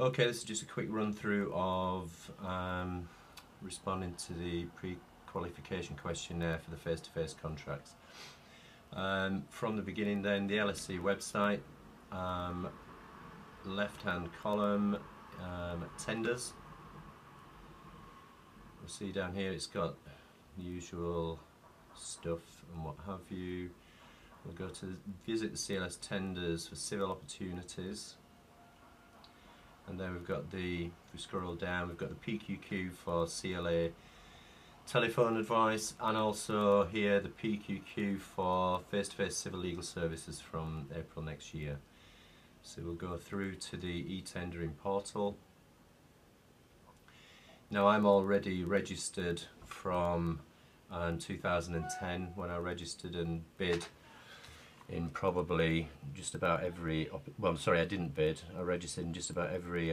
Okay, this is just a quick run through of responding to the pre-qualification questionnaire for the face-to-face contracts. From the beginning then, the LSC website, left-hand column, tenders. We'll see down here it's got the usual stuff and what have you. We'll go to visit the CLS tenders for civil opportunities. And then we've got if we scroll down, we've got the PQQ for CLA telephone advice, and also here the PQQ for face-to-face civil legal services from April next year. So we'll go through to the eTendering portal. Now I'm already registered from 2010 when I registered and bid in probably just about every, well, sorry, I didn't bid. I registered in just about every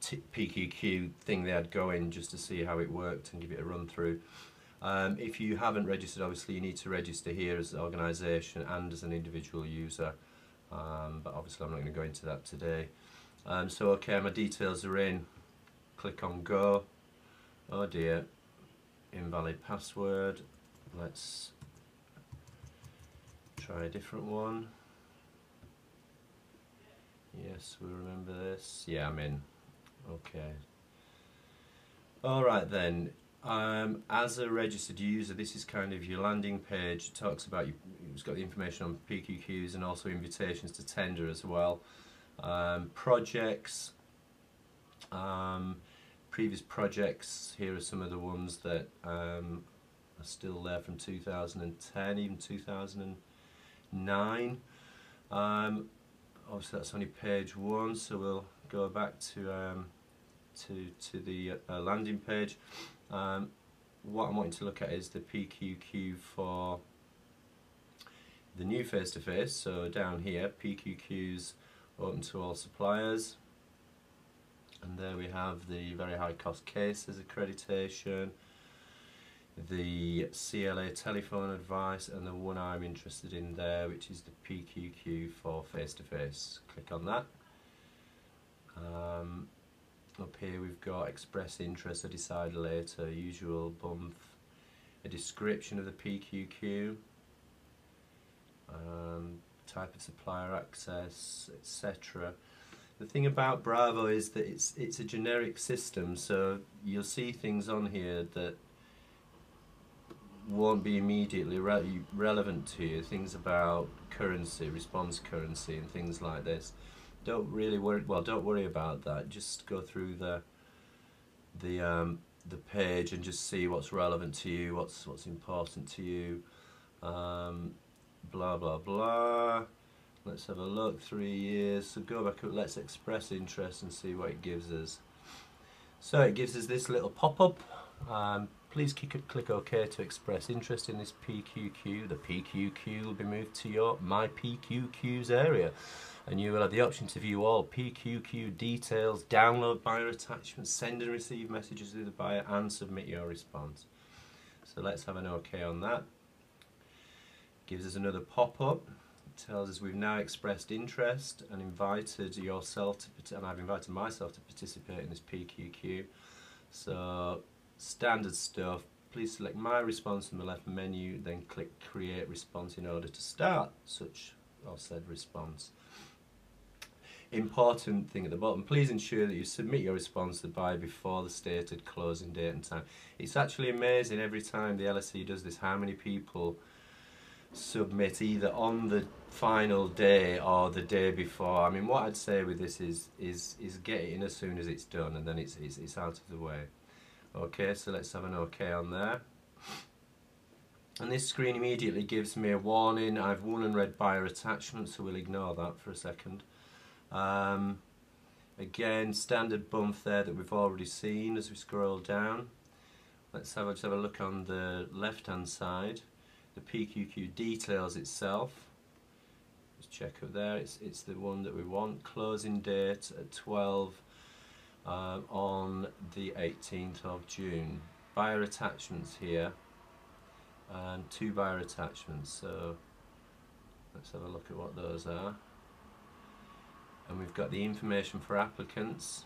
PQQ thing they had going, just to see how it worked and give it a run through. If you haven't registered, obviously you need to register here as an organisation and as an individual user, but obviously I'm not going to go into that today. So okay, my details are in. Click on go. Oh dear, invalid password. Let's try a different one. Yes, we remember this. Yeah, I'm in. Okay. Alright then, as a registered user, this is kind of your landing page. It talks about, it's got the information on PQQs and also invitations to tender as well. Projects, previous projects, here are some of the ones that are still there from 2010, even 2009. Obviously that's only page one, so we'll go back to the landing page. What I'm wanting to look at is the PQQ for the new face-to-face. So down here, PQQs open to all suppliers, and there we have the very high cost cases accreditation, the CLA telephone advice, and the one I'm interested in there, which is the PQQ for face-to-face. Click on that. Up here we've got express interest or decide later, usual bump, a description of the PQQ, type of supplier access, etc. The thing about Bravo is that it's a generic system, so you'll see things on here that won't be immediately relevant to you. Things about currency, response currency, and things like this. Don't really worry. Well, don't worry about that. Just go through the page and just see what's relevant to you, what's important to you. Blah blah blah. Let's have a look. 3 years. So go back up. Let's express interest and see what it gives us. So it gives us this little pop-up. Please click OK to express interest in this PQQ. The PQQ will be moved to your My PQQs area, and you will have the option to view all PQQ details, download buyer attachments, send and receive messages to the buyer, and submit your response. So let's have an OK on that. Gives us another pop-up. It tells us we've now expressed interest and invited yourself to, and I've invited myself to participate in this PQQ. So standard stuff. Please select my response from the left menu, then click create response in order to start such or said response. Important thing at the bottom, please ensure that you submit your response to the buyer before the stated closing date and time. It's actually amazing every time the LSE does this how many people submit either on the final day or the day before. I mean, what I'd say with this is get it in as soon as it's done, and then it's out of the way. Okay, so let's have an OK on there. And this screen immediately gives me a warning. I've won and read buyer attachment, so we'll ignore that for a second. Again, standard bump there that we've already seen as we scroll down. Let's have a look on the left hand side. The PQQ details itself. Just check up there, it's the one that we want. Closing date at 12 on the 18th of June. Buyer attachments here, and 2 buyer attachments, so let's have a look at what those are. and we've got the information for applicants,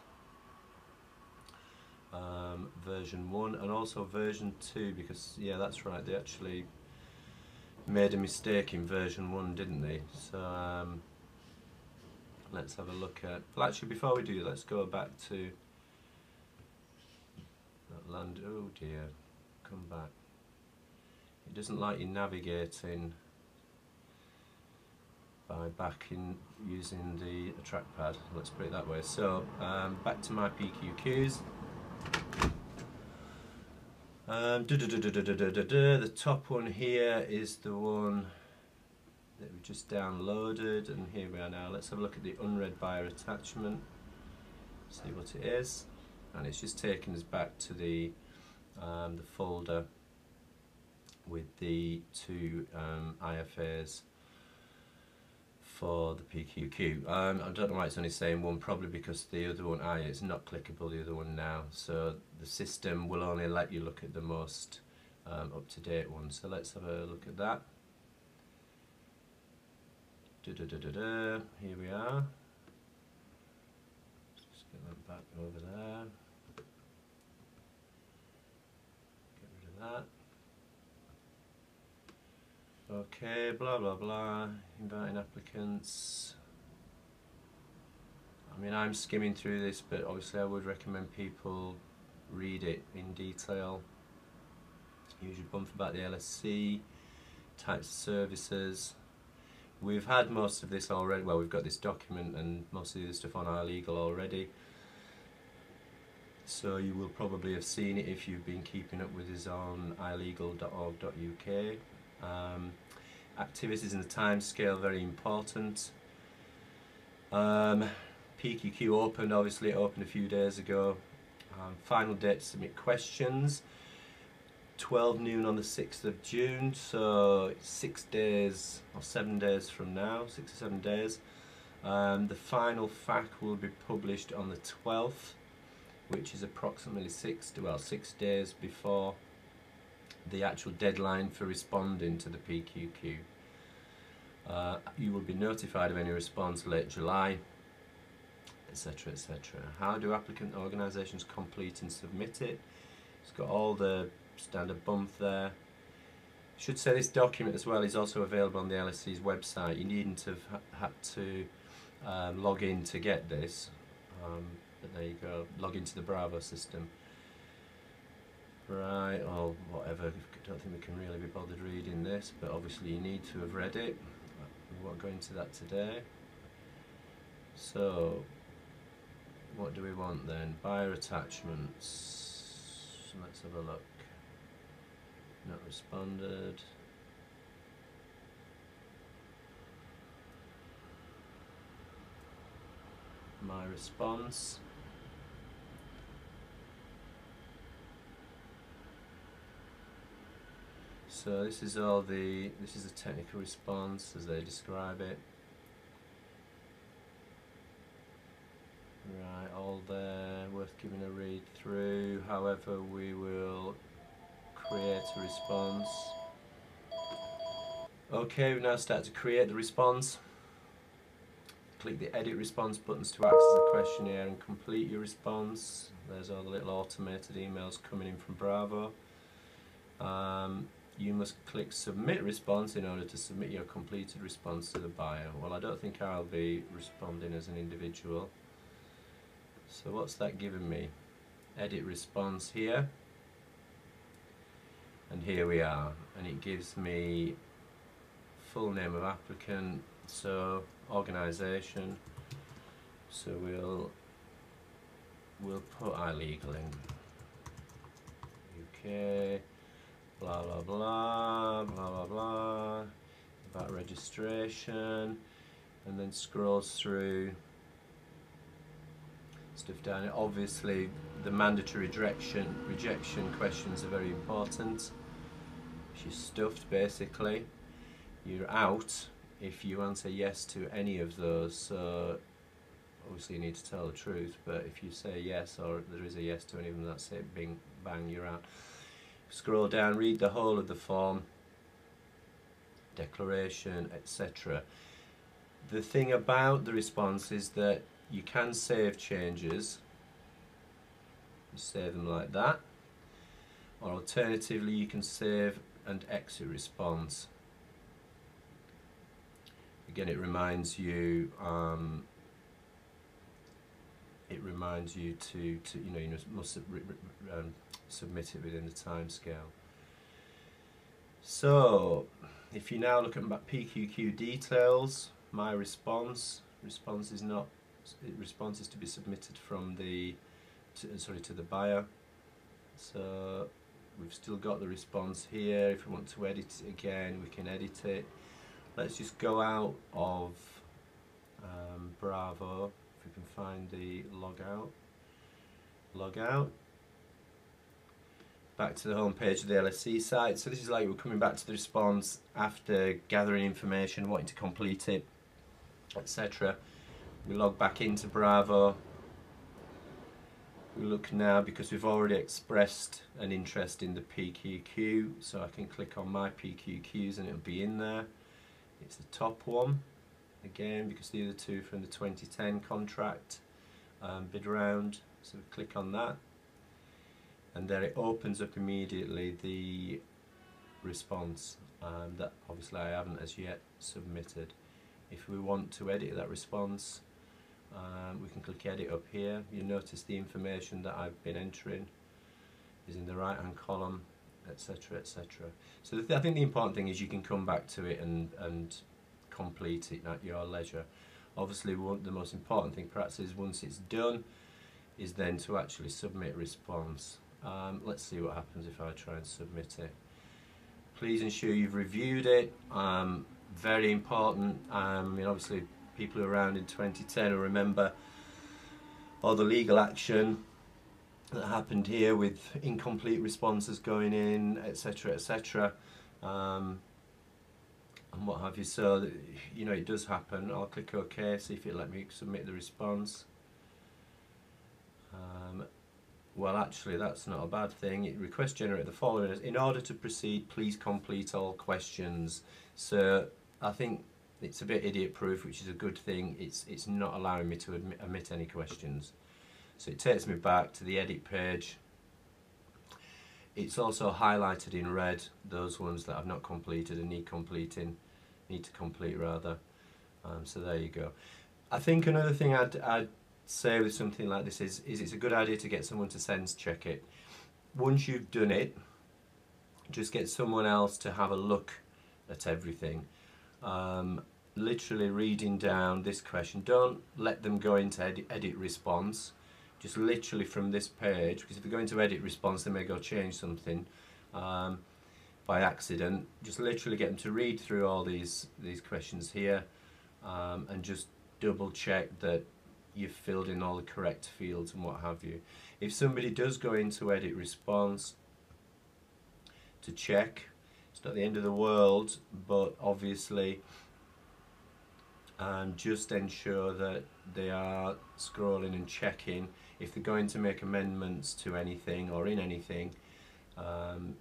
version 1 and also version 2, because yeah, that's right, they actually made a mistake in version 1, didn't they? So let's have a look at, well actually before we do, let's go back to that land. Oh dear, come back. It doesn't like you navigating by backing using the trackpad, let's put it that way. So back to my PQQs. The top one here is the one that we just downloaded, and here we are now. Let's have a look at the unread buyer attachment, see what it is, and it's just taken us back to the folder with the two IFAs for the PQQ. I don't know why it's only saying one, probably because the other one, it's not clickable, the other one now, so the system will only let you look at the most up-to-date one. So let's have a look at that. Here we are. Just get that back over there. Get rid of that. Okay, blah blah blah, inviting applicants. I mean, I'm skimming through this, but obviously I would recommend people read it in detail. Usually bump about the LSC, types of services. We've had most of this already, well, we've got this document and most of the stuff on iLegal already. So you will probably have seen it if you've been keeping up with us on ilegal.org.uk. Activities and the time scale, very important. PQQ opened, obviously it opened a few days ago. Final date to submit questions, 12 noon on the 6th of June, so 6 days or 7 days from now, 6 or 7 days. The final FAQ will be published on the 12th, which is approximately 6 days before the actual deadline for responding to the PQQ. You will be notified of any response late July, etc, etc. How do applicant organisations complete and submit it? It's got all the standard bump there. I should say this document as well is also available on the LSC's website. You needn't have had to log in to get this, but there you go, log into the Bravo system. Right, or whatever, I don't think we can really be bothered reading this, but obviously you need to have read it. We won't go into that today. So, what do we want then? Buyer attachments. Let's have a look. Not responded. My response. So this is a technical response as they describe it. Right, all there, worth giving a read through. However, we will create a response. Okay, we now start to create the response. Click the edit response buttons to access the questionnaire and complete your response. There's all the little automated emails coming in from Bravo. You must click submit response in order to submit your completed response to the buyer. Well, I don't think I'll be responding as an individual. So what's that giving me? Edit response here. And here we are. And it gives me full name of applicant, so organisation. So we'll put iLegal in. UK. Blah blah blah, blah blah blah, about registration, and then scrolls through stuff down here. Obviously the mandatory rejection questions are very important. She's stuffed basically. You're out if you answer yes to any of those, so obviously you need to tell the truth, but if you say yes or there is a yes to any of them, that's it, bing, bang, you're out. Scroll down, read the whole of the form, declaration, etc. The thing about the response is that you can save changes. You save them like that, or alternatively you can save and exit response. Again, it reminds you to you must submit it within the time scale. So if you now look at PQQ details, my response is to be submitted from the to the buyer. So we've still got the response here. If we want to edit it again, we can edit it. Let's just go out of Bravo, if we can find the log out. Back to the home page of the LSC site. So this is like we're coming back to the response after gathering information, wanting to complete it, etc. We log back into Bravo. We look now, because we've already expressed an interest in the PQQ, so I can click on my PQQs and it'll be in there. It's the top one, again, because the other two from the 2010 contract bid round. So we click on that, and there it opens up immediately the response that obviously I haven't as yet submitted. If we want to edit that response, we can click edit up here. You notice the information that I've been entering is in the right hand column, etc, etc. So I think the important thing is you can come back to it and complete it at your leisure. Obviously the most important thing perhaps is once it's done is then to actually submit response. Let's see what happens if I try and submit it. Please ensure you've reviewed it. Very important. Obviously people around in 2010 will remember all the legal action that happened here with incomplete responses going in, etc, etc, and what have you. So it does happen. I'll click OK, see if it'll let me submit the response. Well, actually that's not a bad thing. It requests generate the following: in order to proceed, please complete all questions. So I think it's a bit idiot proof, which is a good thing. It's not allowing me to omit any questions. So it takes me back to the edit page. It's also highlighted in red those ones that I've not completed and need to complete rather. So there you go. I think another thing I'd say with something like this is it's a good idea to get someone to sense check it. Once you've done it, just get someone else to have a look at everything. Literally reading down this question. Don't let them go into edit response. Just literally from this page, because if they go into edit response they may go change something by accident. Just literally get them to read through all these questions here and just double check that you've filled in all the correct fields and what have you. If somebody does go into edit response to check, it's not the end of the world, but obviously just ensure that they are scrolling and checking. If they're going to make amendments to anything or in anything,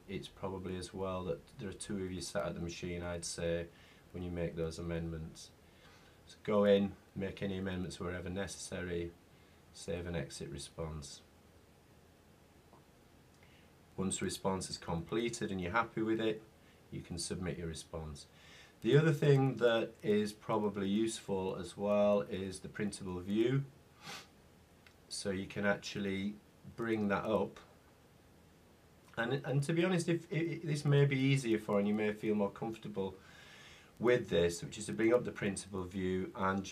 it's probably as well that there are two of you sat at the machine, I'd say, when you make those amendments. So go in, make any amendments wherever necessary, save and exit response. Once the response is completed and you're happy with it, you can submit your response. The other thing that is probably useful as well is the printable view. So you can actually bring that up. And to be honest, if this may be easier for and you may feel more comfortable with this, which is to bring up the printable view and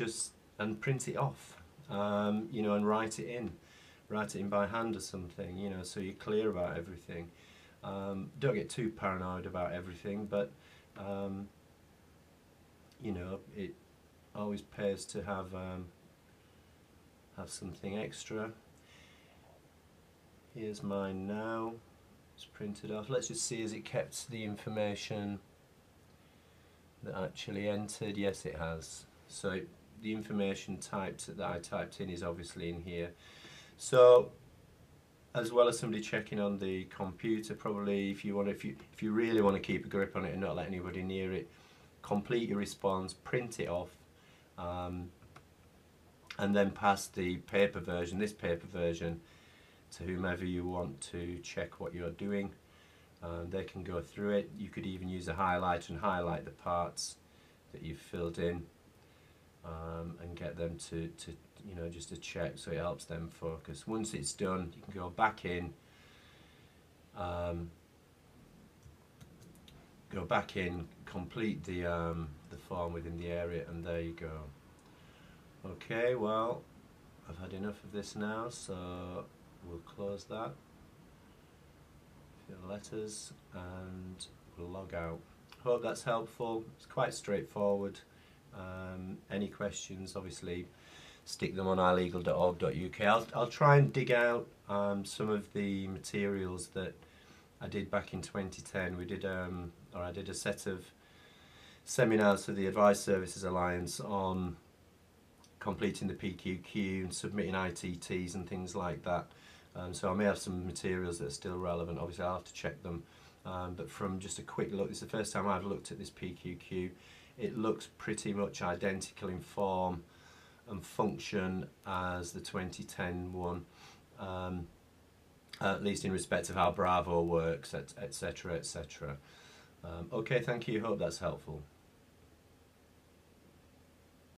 print it off, and write it in by hand or something, so you're clear about everything. Don't get too paranoid about everything, but it always pays to have something extra. Here's mine now. It's printed off. Let's just see, has it kept the information that I actually entered? Yes, it has. So the information that I typed in is obviously in here. So as well as somebody checking on the computer, probably if you really want to keep a grip on it and not let anybody near it, complete your response, print it off, and then pass the paper version, this paper version, to whomever you want to check what you're doing. They can go through it. You could even use a highlighter and highlight the parts that you've filled in, and get them to you know, just to check, so it helps them focus. Once it's done, you can go back in, complete the form within the area, and there you go. Okay, well, I've had enough of this now, so we'll close that, fill letters, and we'll log out. Hope that's helpful. It's quite straightforward. Any questions, obviously stick them on ilegal.org.uk. I'll try and dig out some of the materials that I did back in 2010. We did, or I did a set of seminars for the Advice Services Alliance on completing the PQQ and submitting ITTs and things like that. So I may have some materials that are still relevant. Obviously I'll have to check them. But from just a quick look, this is the first time I've looked at this PQQ. It looks pretty much identical in form and function as the 2010 one, at least in respect of how Bravo works, etc., etc. Okay, thank you. Hope that's helpful.